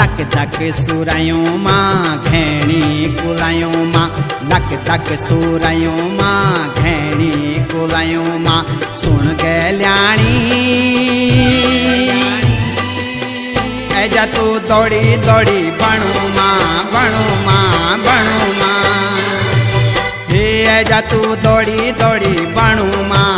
luck तक सुरायों माँ घेणी कुलायों माँ लक तक सुरायों माँ घेणी कुलायों माँ सुन गल्याणी ऐजा तू दौड़ी दौड़ी बणु माँ बणु माँ बणु माँ हे ऐजा तू दौड़ी दौड़ी बणु माँ